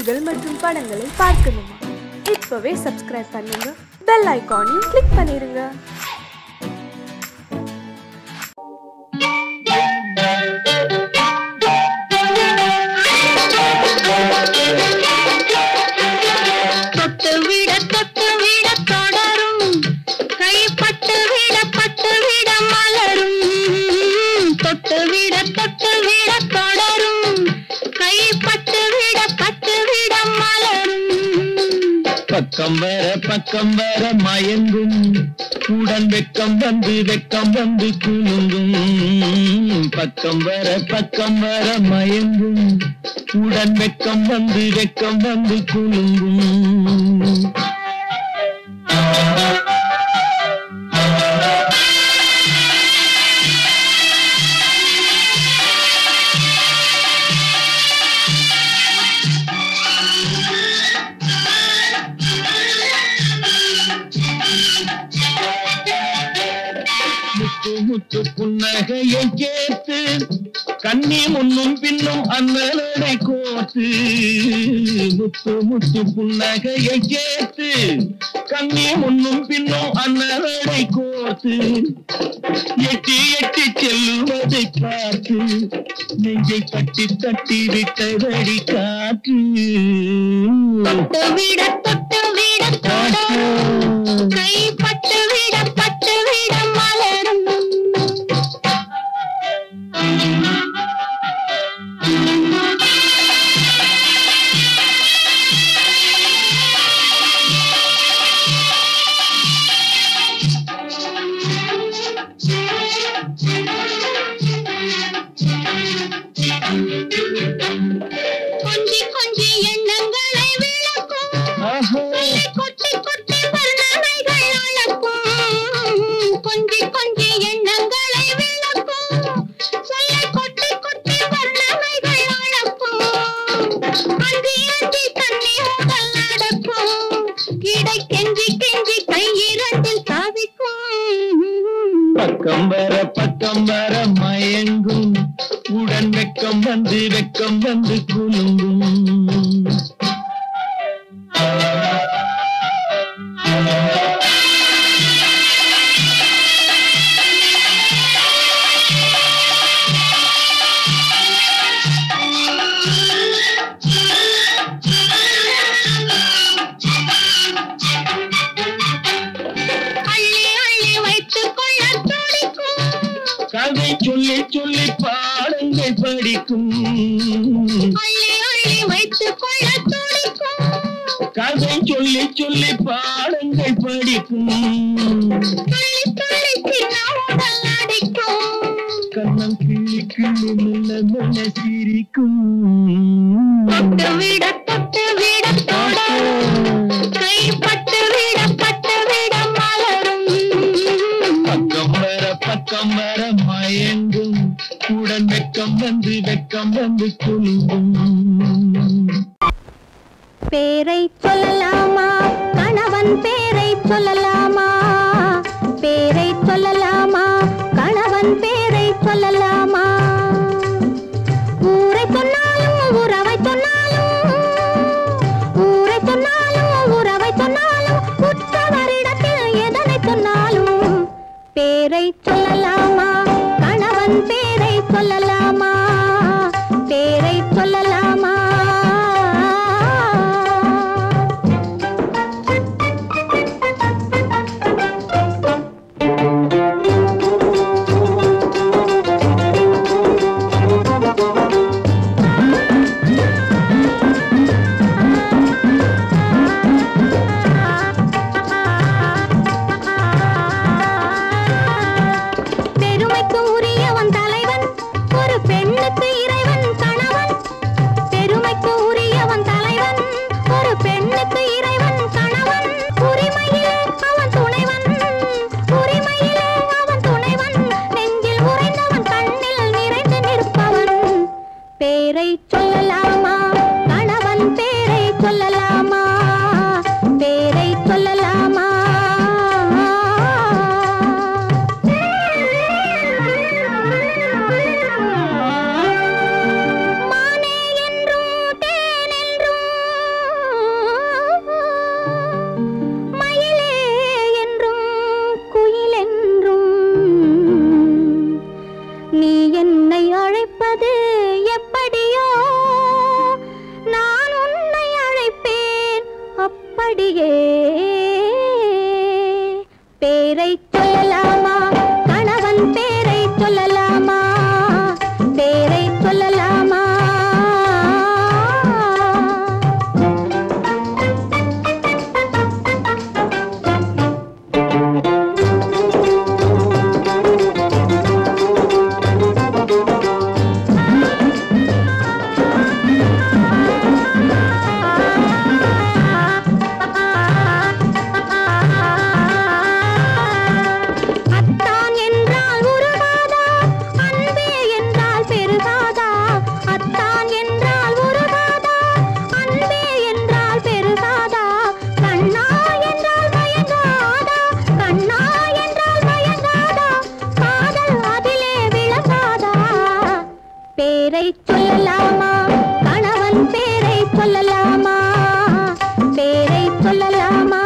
நிகழ்ச்சிகள் மற்றும் படங்களை பார்க்கணுமா? இப்பவே சப்ஸ்கிரைப் பண்ணுங்க, பெல் ஐகானையும் கிளிக் பண்ணிருங்க. பக்கம் வர மயங்கும் உடன் வெக்கம் வந்து குலுங்கும். பக்கம் வர மயங்கும் உடன் வெக்கம் வந்து குலுங்கும். முத்து புன்னகையை கேட்டு கண்ணி முன்னும் பின்னும் அண்ணனை கோத்து. முத்து புன்னகையை கேட்டு கண்ணி முன்னும் பின்னும் அண்ணனை கோத்து. எட்டி செல்லுவதை பார்த்து நெஞ்சை தட்டி விட்டதடி காற்று. தொட்டு விட கை பட்டு விட மலரும். கொஞ்சி எண்ணங்களை விளக்கும். கொட்டி வர்ணனைகள் அளக்கும். கொஞ்சி எண்ணங்களை விளக்கும். சொல்ல கொட்டி வர்ணனைகள் அளக்கும். அந்தி தண்ணி உடல் நடக்கும். இடை கெஞ்சி கை இரண்டில் தவிக்கும். பக்கம் வர மயங்கும் உடன் வெக்கம் வந்து குலுங்கும். கதை சொல்லி பாடங்கள் படிக்கும். வைத்துக் கொள்ள துடிக்கும். கதை சொல்லி பாடங்கள் படிக்கும். கண்ணம் கிள்ளி மெல்ல சிரிக்கும். தொட்டு விட கை பட்டு விட மலரும். பக்கம் வர மயங்கும் உடன் வெக்கம் வந்து குலுங்கும். பேரை சொல்லலாமா கணவன் பேரை சொல்லலாமா? பேரை சொல்லலாமா கணவன் பேரை சொல்லலாமா? ஊரை சொன்னாலும் உறவை சொன்னாலும், ஊரை சொன்னாலும் உறவை சொன்னாலும், உற்றவரிடத்தில் எதனை சொன்னாலும் பேரை சொல்லலாமா கணவன் பேரை சொல்லலாமா? பேரை சொல்லலாமா? சொல்லலாமா பேரை சொல்லலாமா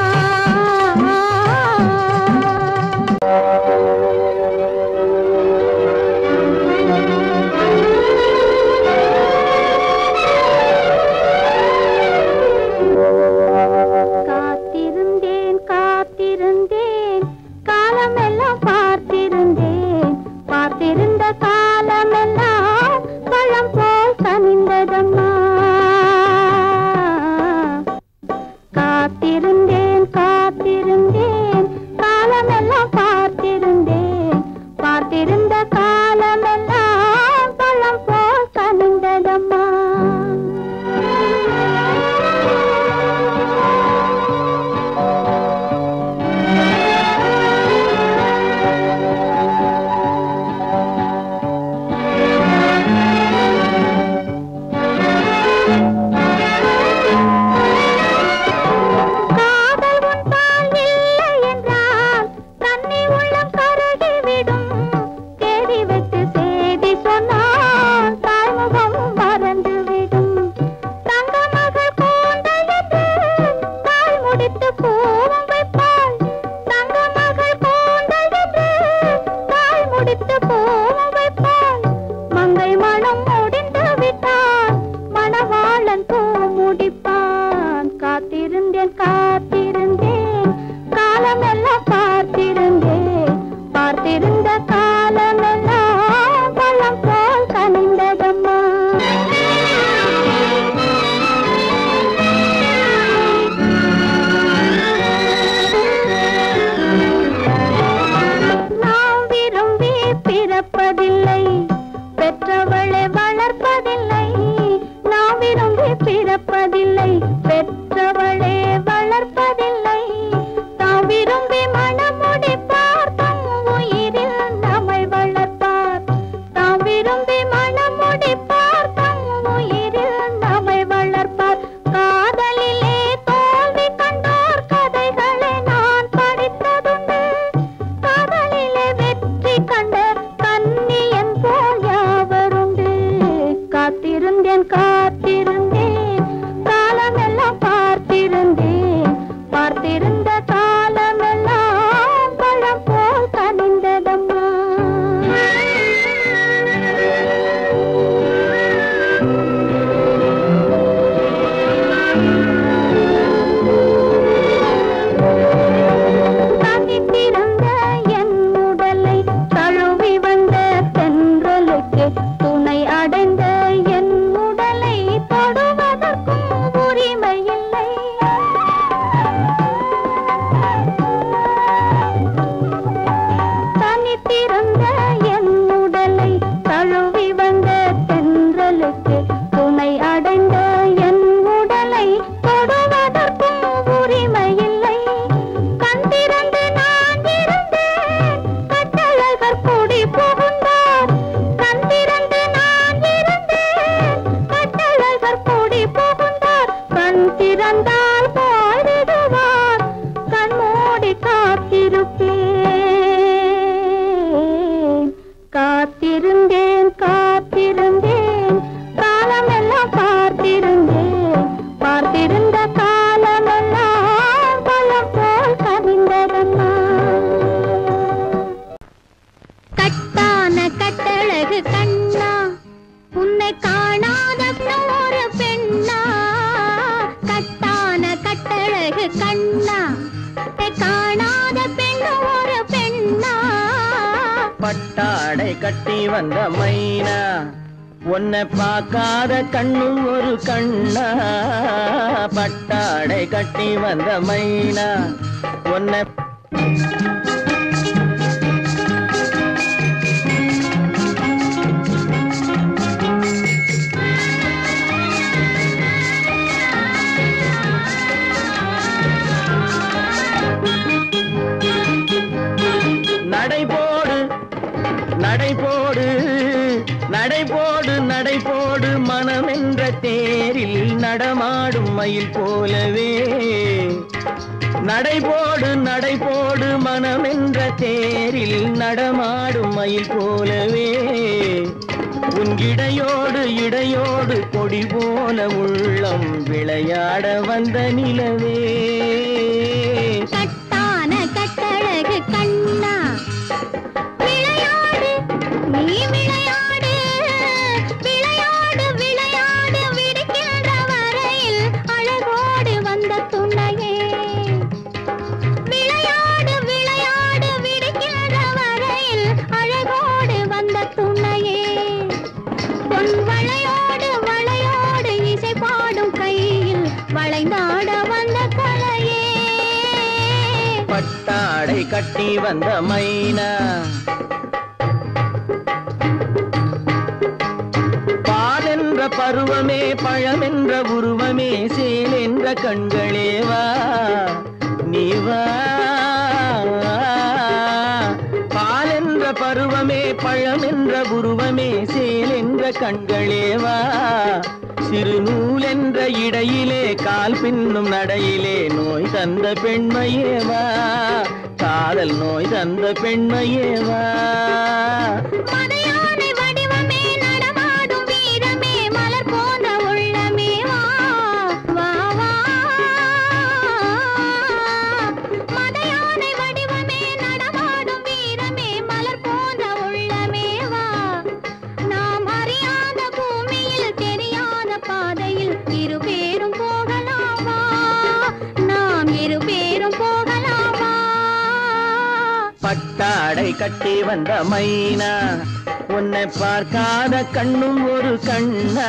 பட்டாடை கட்டி வந்த மைனா உன்னை பார்க்காத கண்ணும் ஒரு கண்ணா பட்டாடை கட்டி வந்த மைனா உன்னை நடைபோடு நடைபோடு மனமென்ற தேரில் நடமாடும் மயில் போலவே நடைபோடு மனமென்ற தேரில் நடமாடும் மயில் போலவே உன் இடையோடு கொடி போல உள்ளம் விளையாட வந்த நிலவே கட்டான கட்டழகு கண்ணா விளையாடு நீ விளையாடு விளையாடு விளையாடு விடுக்கின்ற வரையில் அழகோடு வந்த துணையே விளையாடு விளையாடு விடுக்கின்ற வரையில் அழகோடு வந்த துணையே பொன் வளையோடு வளையோடு இசை பாடும் கையில் வளைந்தாட வந்த கலையே பட்டாடை கட்டி வந்த மைனா பாலென்ற பருவமே பழமென்ற உருவமே சேல் என்ற கண்களே வா நீ வா பாலென்ற பருவமே பழமென்ற உருவமே சேல் என்ற கண்களே வா சிறு நூல் என்ற இடையிலே கால் பின்னும் நடையிலே நோய் தந்த பெண்மையே வா காதல் நோய் தந்த பெண்மையே வா மதையானை வடிவமே நடமாடும் வீரமே மலர் போன்ற உள்ளமே வா வா வா மதையானை வடிவமே நடமாடும் வீரமே மலர் போன்ற உள்ளமே வா நாம் அறியாத பூமியில் தெரியாத பாதையில் இரு பேரும் போகலாமா நாம் இரு பேரும் போகலாமா பட்டாடை கட்டி வந்த மைனா உன்னை பார்க்காத கண்ணும் ஒரு கண்ணா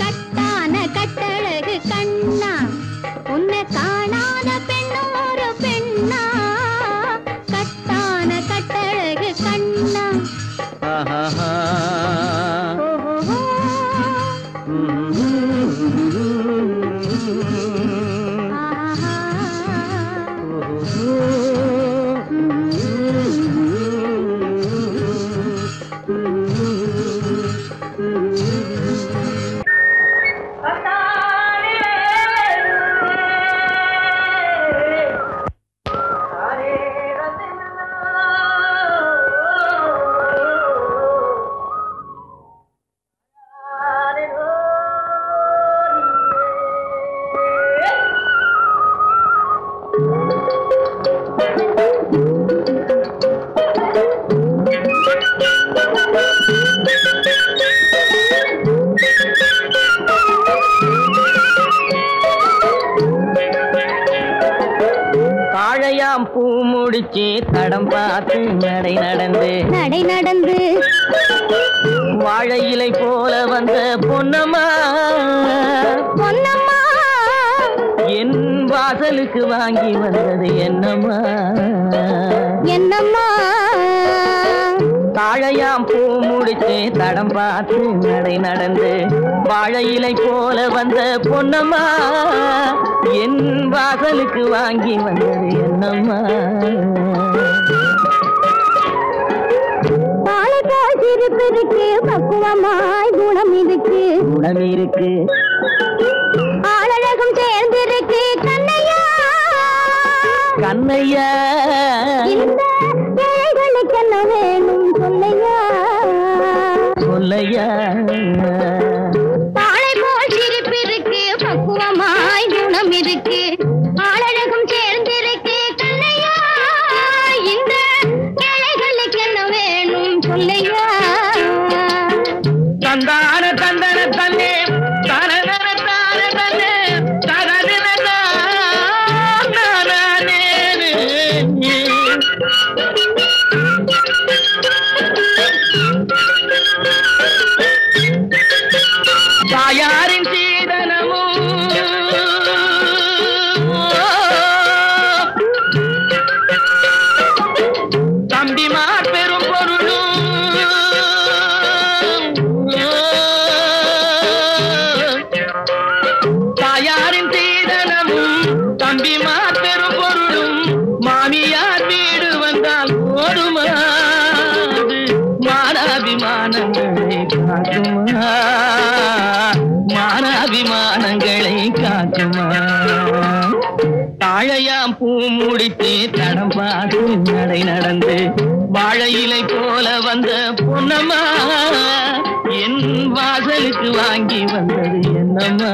கட்டான கட்டழகு கண்ணா உன்னை காணாத பெண்ணும் ஒரு பெண்ணா கட்டான கட்டழகு கண்ணா ஆஹா ஓஹோ ஆஹா தாழையாம் பூ முடிச்சு தடம் பார்த்து நடை நடந்து வாழை இலை போல வந்த பொன்னம்மா பொன்னம்மா என் வாசலுக்கு வாங்கி வந்தது என்னம்மா என்னம்மா தாழையாம் பூ முடிச்சு தடம் பார்த்து நடை நடந்து வாழை இலை போல வந்த பொன்னம்மா என் வாசலுக்கு வாங்கி வந்தது என்னம்மா பாலை போல் சிரிப்பு இருக்கு பக்குவமாய் குணம் இருக்கு ஆளழகும் சேர்ந்திருக்கு கண்ணையா கண்ணையா இந்த ஏழைகளுக்கு என்ன வேணும் சொல்லையா சொல்லையா பாலை போல் சிரிப்பு இருக்கு பக்குவமாய் குணம் இருக்கு ஆளழகும் சேர்ந்திருக்கு கண்ணையா இந்த ஏழைகளுக்கு என்ன வேணும் சொல்லையா தந்தான தந்தன தன்னே தனதன தான தன்னே தனதன தானே தாயாரின் சீதனமும் தம்பிமார் பெரும் பொருளும் தாயாரின் சீதனமும் தம்பிமார் பெரும் பொருளும் மாமியார் வீடு வந்தால் ஓடுமாது மானாபிமானங்களை காக்குமா மானாபிமானங்களை காக்குமா தாழையாம் பூ முடித்து தடம் பார்த்து நடை நடந்து வாழை இலை போல வந்த பொன்னம்மா என் வாசலுக்கு வாங்கி வந்தது என்னம்மா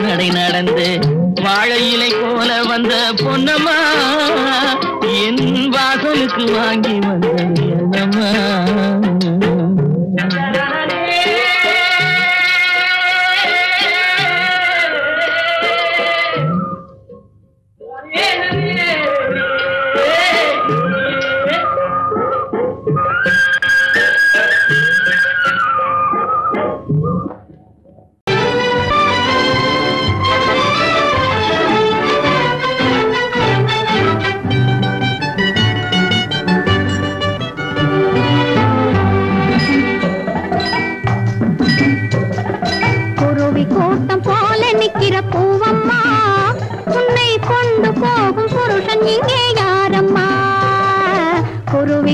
நடை நடந்து வாழை இலை போல வந்த பொன்னம்மா என் வாசலுக்கு வாங்கி வந்தது என்னம்மா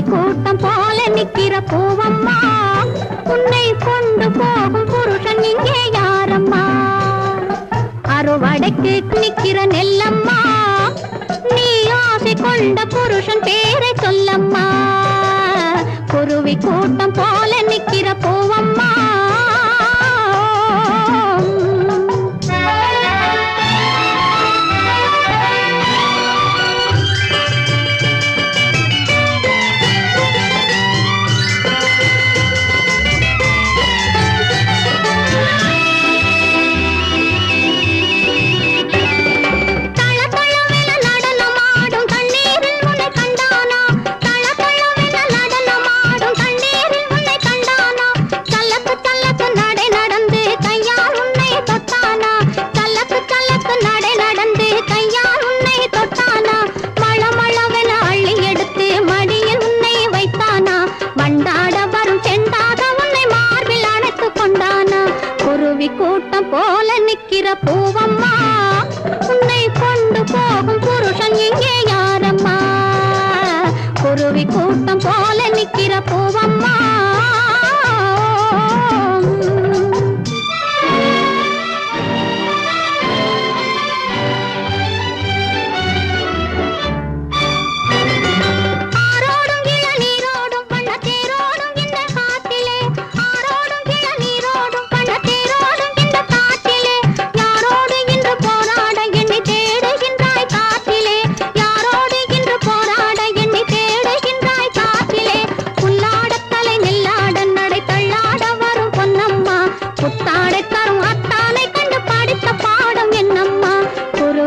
கூட்டம் போல நிக்கிற பூவம்மா உன்னை கொண்டு போகும் புருஷன் இங்கே யாரம்மா அறுவடைக்கு நிக்கிற நெல்லம்மா நீ ஆசை கொண்ட புருஷன் பேரை சொல்லம்மா குருவி கூட்டம் போல நிக்கிற பூவம்மா தள்ள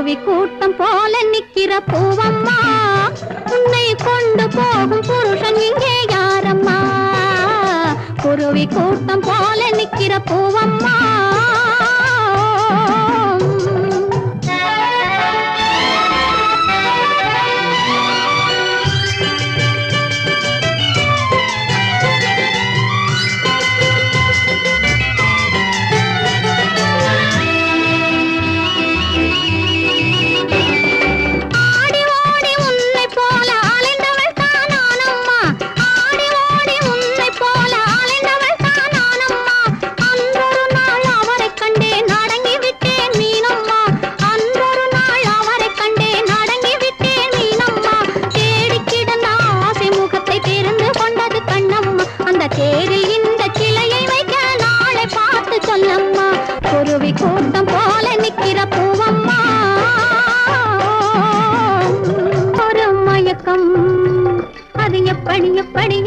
குருவி கூட்டம் போல நிக்கிற பூவம்மா உன்னை கொண்டு போகும் புருஷன் இங்கே யாரம்மா குருவி கூட்டம் போல நிக்கிற பூவம்மா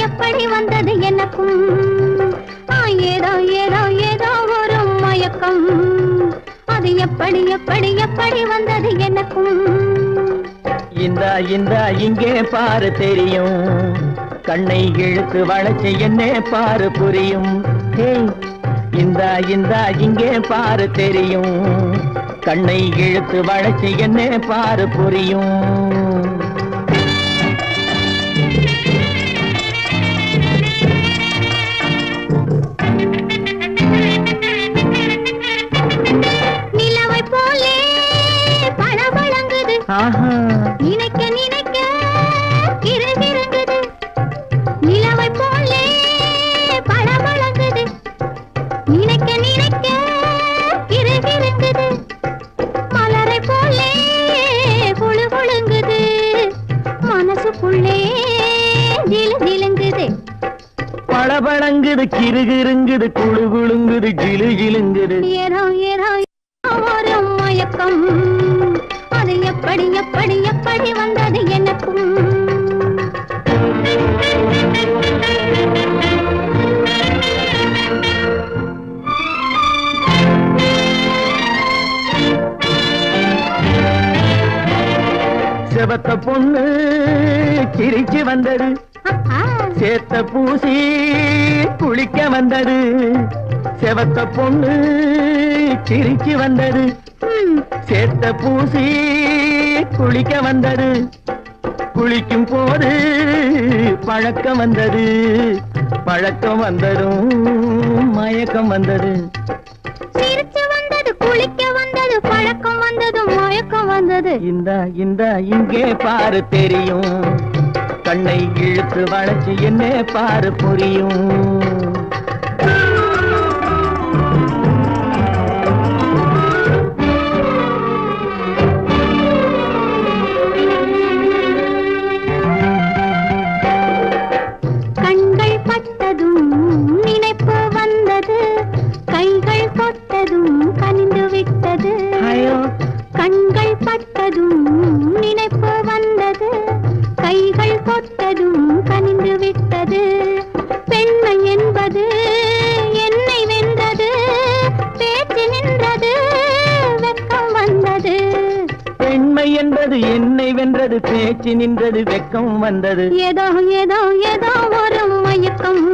எப்படி வந்தது எனக்கும் ஏதோ ஏதோ ஏதோ ஒரு மயக்கம் அது எப்படி எப்படி எப்படி வந்தது எனக்கும் இந்த இங்கே பாரு தெரியும் கண்ணை இழுத்து வளைச்சு என்ன பாரு புரியும் இந்த இங்கே பாரு தெரியும் கண்ணை இழுத்து வளைச்சு என்ன பாரு புரியும் நினைக்க நினைக்க கிறுகிறுங்குது நிலவை போலே பழமழங்குது நினைக்க நினைக்க கிறுகிறுங்குது மலரை போலே குழு குழுங்குது மனசுக்குள்ளே ஜிலு ஜிலுங்குது பழபழங்குது கிறுகிறுங்குது குழு குழுங்குது ஜிலு ஜிலுங்குது ஏதோ ஏதோ ஒரு மயக்கம் அது எப்படி எப்படி எப்படி வந்தது எனக்கும் செவத்த பொண்ணு சிரிச்சு வந்தது சேத்த பூசி குளிக்க வந்தது செவத்த பொண்ணு சிரிச்சு வந்தது சேத்த பூசி குளிக்க வந்தது குளிக்கும் போது பழக்கம் வந்தது பழக்கம் வந்ததும் மயக்கம் வந்தது சிரிச்சு வந்தது குளிக்க வந்தது பழக்கம் வந்தது மயக்கம் வந்தது இந்த இங்கே பாரு தெரியும் கண்ணை இழுத்து வளைச்சு என்ன பாரு புரியும் கண்கள் பட்டதும் நினைப்பு வந்தது கைகள் கொட்டதும் கனிந்து விட்டது பெண்மை என்பது என்னை வென்றது பேச்சு நின்றது வெட்கம் வந்தது பெண்மை என்பது என்னை வென்றது பேச்சு நின்றது வெட்கம் வந்தது ஏதோ ஏதோ ஏதோ ஒரு மயக்கம்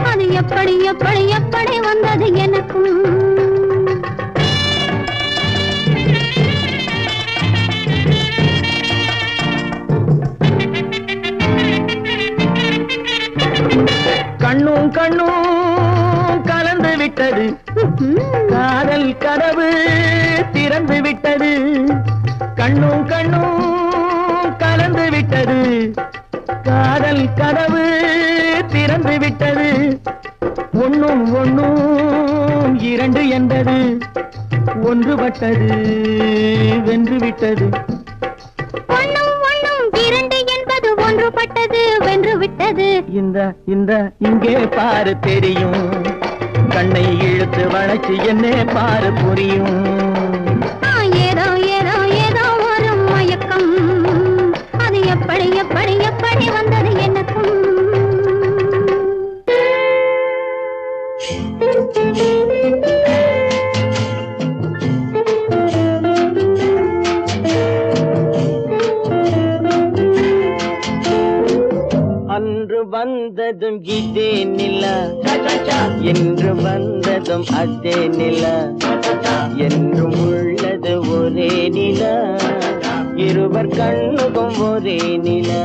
அது எப்படி எப்படி எப்படி வந்தது எனக்கும் கண்ணும் கண்ணும் கலந்து விட்டது காதல் கதவு திறந்து விட்டது கண்ணும் கண்ணும் கலந்து விட்டது காதல் கதவு திறந்து விட்டது ஒண்ணும் ஒண்ணும் இரண்டு என்பது ஒன்றுபட்டது வென்று விட்டது ஒண்ணும் ஒண்ணும் இரண்டு என்பது ஒன்றுபட்டது வென்று விட்டது இந்த இங்கே பாரு தெரியும் கண்ணை இழுத்து வளைச்சு என்ன பாரு புரியும் ஏதோ ஏதோ ஏதோ ஒரு மயக்கம் அது எப்படி எப்படி எப்படி வந்தது எனக்கும் வந்ததும் இதே நிலா என்று வந்ததும் அதே நிலா என்றும் உள்ளது ஒரே நிலா இருவர் கண்ணுக்கும் ஒரே நிலா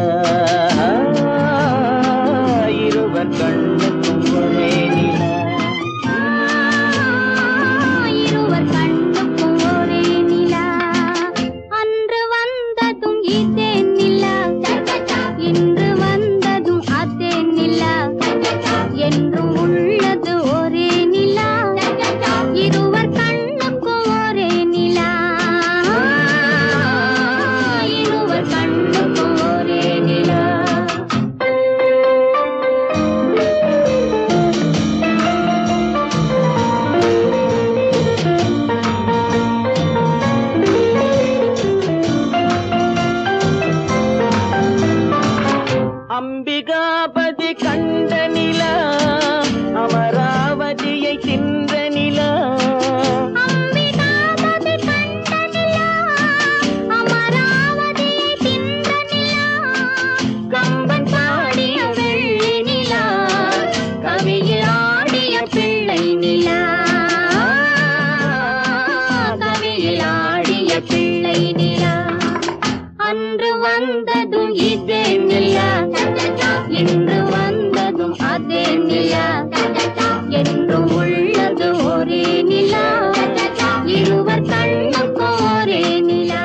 இருவர் கண்ணுக்கும் ஒரே நிலா இருவர் கண்ணுக்கும் ஒரே நிலா அன்று வந்ததும் இதே நிலா இன்று வந்ததும் அதே நிலா என்றும் உள்ளது ஒரே நிலா இருவர் கண்ணுக்கும் ஒரே நிலா இருவர் கண்ணுக்கும் ஒரே நிலா அம்பிகாபதி கண்ட நிலா அமராவதியை தின்ற நிலா அம்பிகாபதி கண்ட நிலா அமராவதியை தின்ற நிலா கம்பன் பாடிய வெள்ளி நிலா கவியில் ஆடிய பிள்ளை நிலா கவியில் ஆடிய பிள்ளை நிலா அன்று வந்ததும் இதே நிலா இன்று வந்ததும் அதே நிலா என்றும் உள்ளது ஒரே நிலா இருவர் கண்ணுக்கும் ஒரே நிலா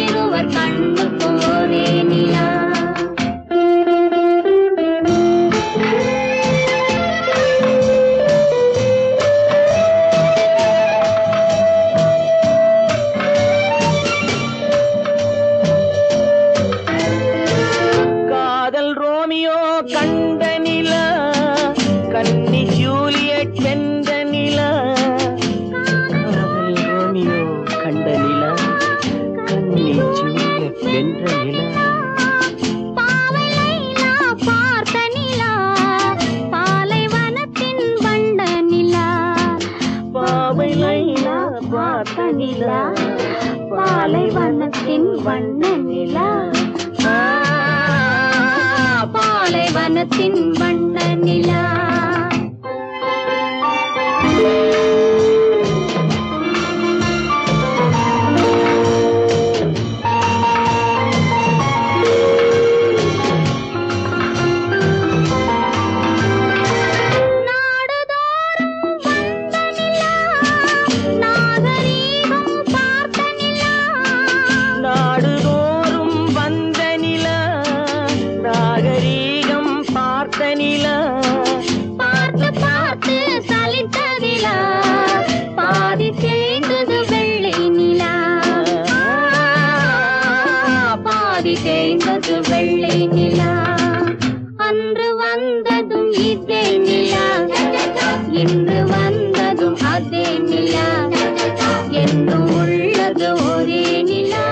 இருவர் கண்ணுக்கும் ஒரே நிலா காதல் ரோமியோ கண்ட நிலா கன்னி ஜூலியட் வென்ற நிலா காதல் ரோமியோ கண்ட நிலா கன்னி ஜூலியட் வென்ற நிலா பாவை லைலா பார்த்த நிலா பாலைவனத்தின் வண்ட நிலா பாவை லைலா பார்த்த நிலா பாலைவனத்தின் வண்ண நிலா பாலைவனத்தின் வண்ண நிலா நாடுதோறும் வந்த நிலா நாகரீகம் பார்த்த நிலா பார்த்து பார்த்து சலித்த நிலா பாதி தேய்ந்தது வெள்ளை நிலா பாதி தேய்ந்தது வெள்ளை நிலா அன்று வந்ததும் இதே நிலா இன்று வந்ததும் அதே நிலா என்றும் உள்ளது ஒரே நிலா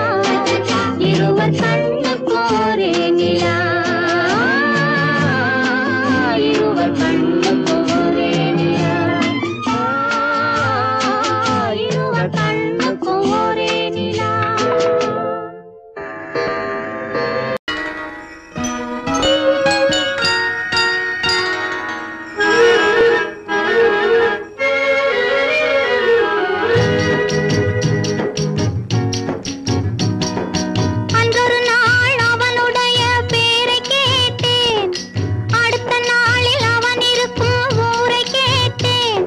இருவர் கண்ணுக்கும் ஒரே நிலா இருவர் கண்ணுக்கும் ஒரே நிலா இருவர் கண்ணுக்கும் ஒரே நிலா அன்றொரு நாள் அவனுடைய பேரை கேட்டேன் அடுத்த நாளில் அவன் இருக்கும் ஊரை கேட்டேன்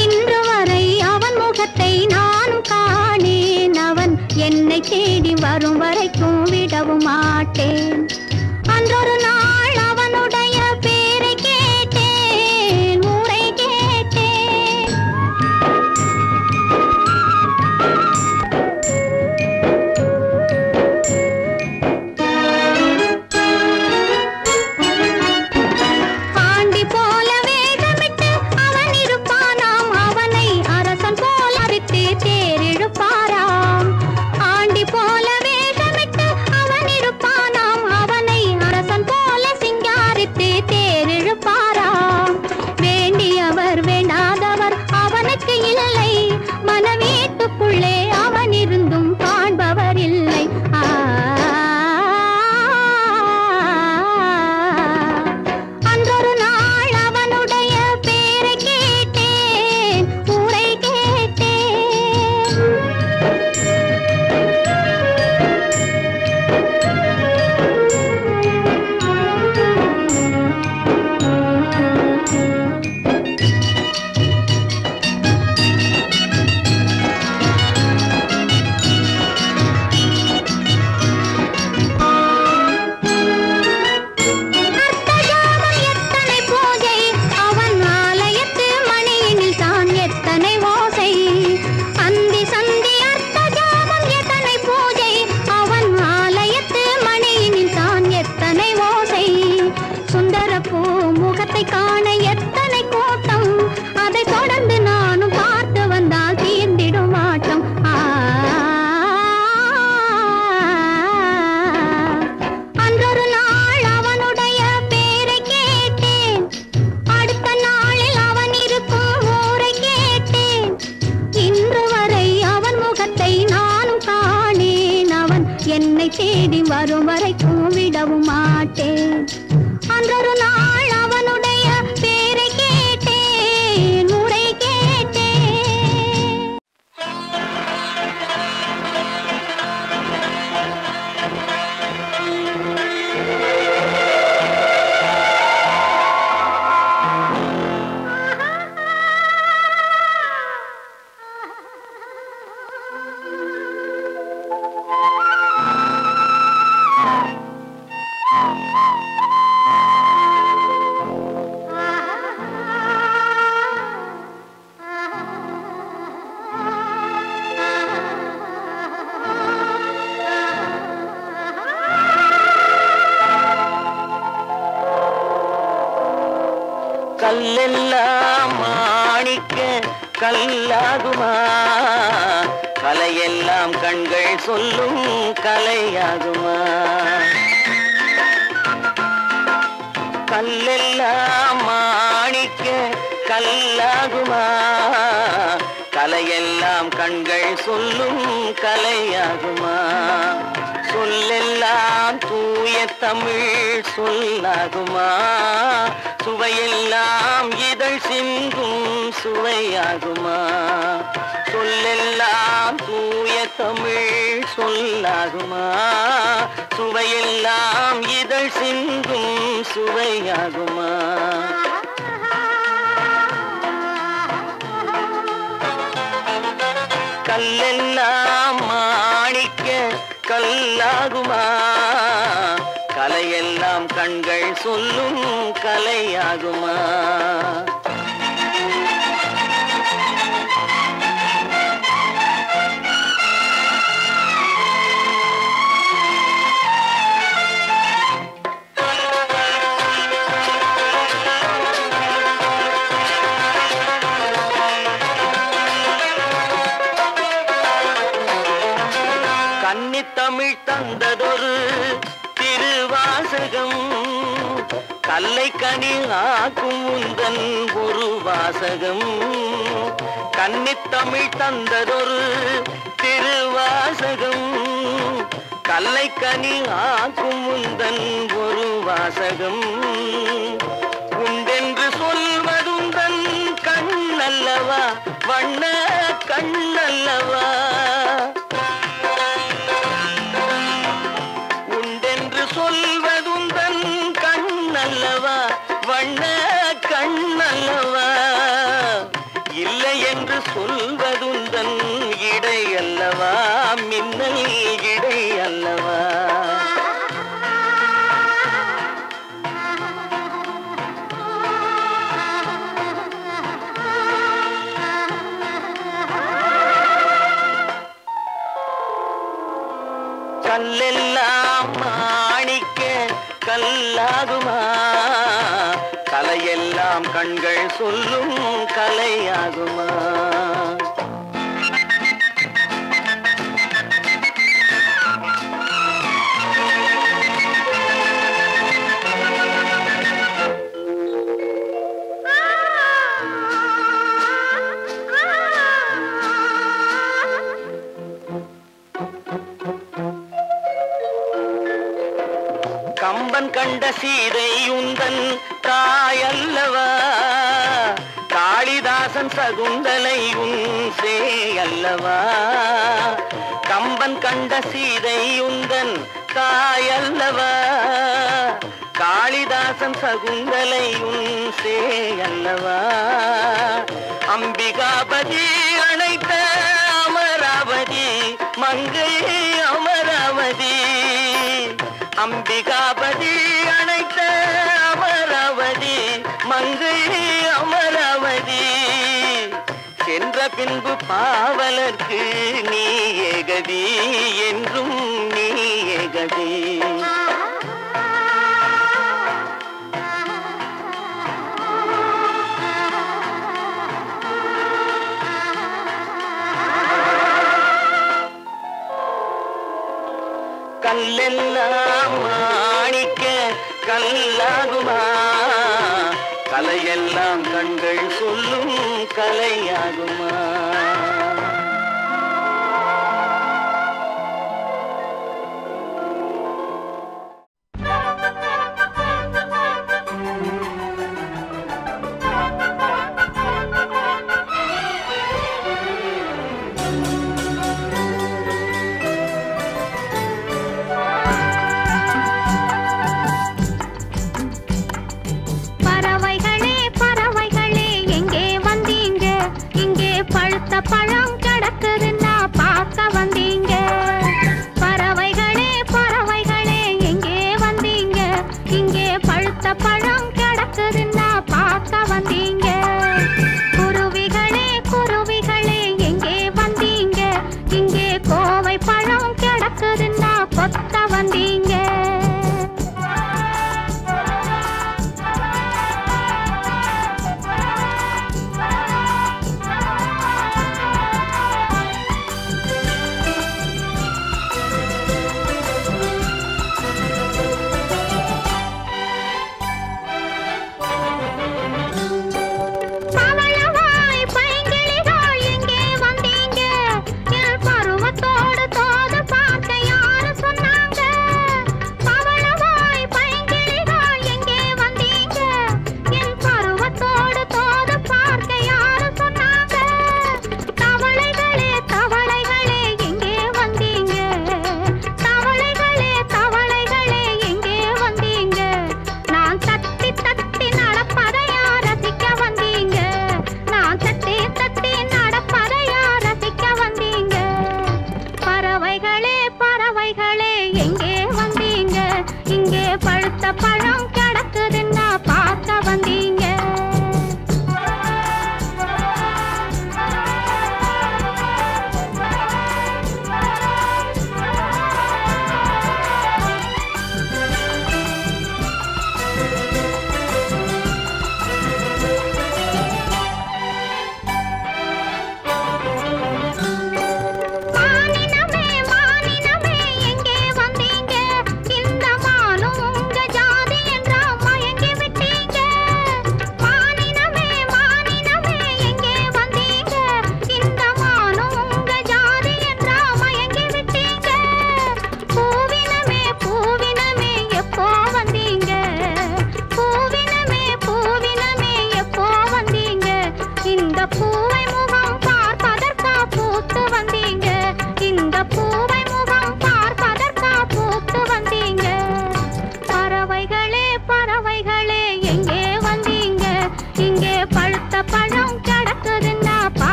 இன்று வரை அவன் முகத்தை நானும் காணேன் அவன் என்னை தேடி வரும் வரைக்கும் விடவும் மாட்டேன் அன்றொரு நாள் அவனுடைய பேரை கேட்டேன் ஊரை கேட்டேன் ஆண்டி போல வேகமிட்டு அவன் இருப்பானாம் அவனை அரசன் போல விட்டு தேரிழுப்பாராம் ஆண்டி போல வேகமிட்டு அவன் இருப்பானாம் அவனை உன்னை தேடி வரும் வரைக்கும் விடவும் மாட்டேன். அன்றொரு நாள் அவனுடைய பேரை கேட்டேன், முறை கேட்டேன். கல்லெல்லாம் மாணிக்க கல்லாகுமா, கலையெல்லாம் கண்கள் சொல்லும் கலையாகுமா. கல்லெல்லாம் மாணிக்க கல்லாகுமா, கலையெல்லாம் கண்கள் சொல்லும் கலையாகுமா. சொல்லெல்லாம் தூய தமிழ் சொல்லாகுமா, சுவையெல்லாம் இதழ் சிந்தும் சுவையாகுமா. சொல்லெல்லாம் தூய தமிழ் சொல்லாகுமா, சுவையெல்லாம் இதழ் சிந்தும் சுவையாகுமா. கல்லெல்லாம் மாணிக்க கல்லாகுமா, கலையெல்லாம் கண்கள் சொல்லும் கலையாகுமா. கன்னித்தமிழ் தந்ததொரு திருவாசகம், கல்லை கனி ஆக்கும் உந்தன் ஒரு வாசகம். கன்னித்தமிழ் தந்ததொரு திருவாசகம், கல்லை கனி ஆக்கும் உந்தன் ஒரு வாசகம். உண்டென்று சொல்வதுந்தன் கண்ணல்லவா, வண்ண கண்ணல்லவா. சொல்வதுந்தன் கண்ணல்லவா, வண்ண கண்ணல்லவா. இல்லை என்று சொல்வதுந்தன் இடை அல்லவா, மின்னல் இடை அல்லவா. கல்லெல்லாம் மாணிக்க கல்லாகுமா, கலையெல்லாம் கண்கள் சொல்லும் கலையாகுமா. கம்பன் கண்ட சீதை உந்தன் தாயல்லவா, காளிதாசன் சகுந்தலை உன் சேயல்லவா. கம்பன் கண்ட சீதை உந்தன் தாயல்லவா, காளிதாசன் சகுந்தலை உன் சேயல்லவா. அம்பிகாபதி அணைத்த அமராவதி மங்கை அமராவதி. அம்பிகாபதி அணைத்த அமராவதி மங்கை அமராவதி. சென்ற பின்பு பாவலர்க்கு நீ ஏகதி, என்றும் நீ ஏகதி. கல்லெல்லாம் மாணிக்க கல்லாகுமா, கலையெல்லாம் கண்கள் சொல்லும் கலையாகுமா.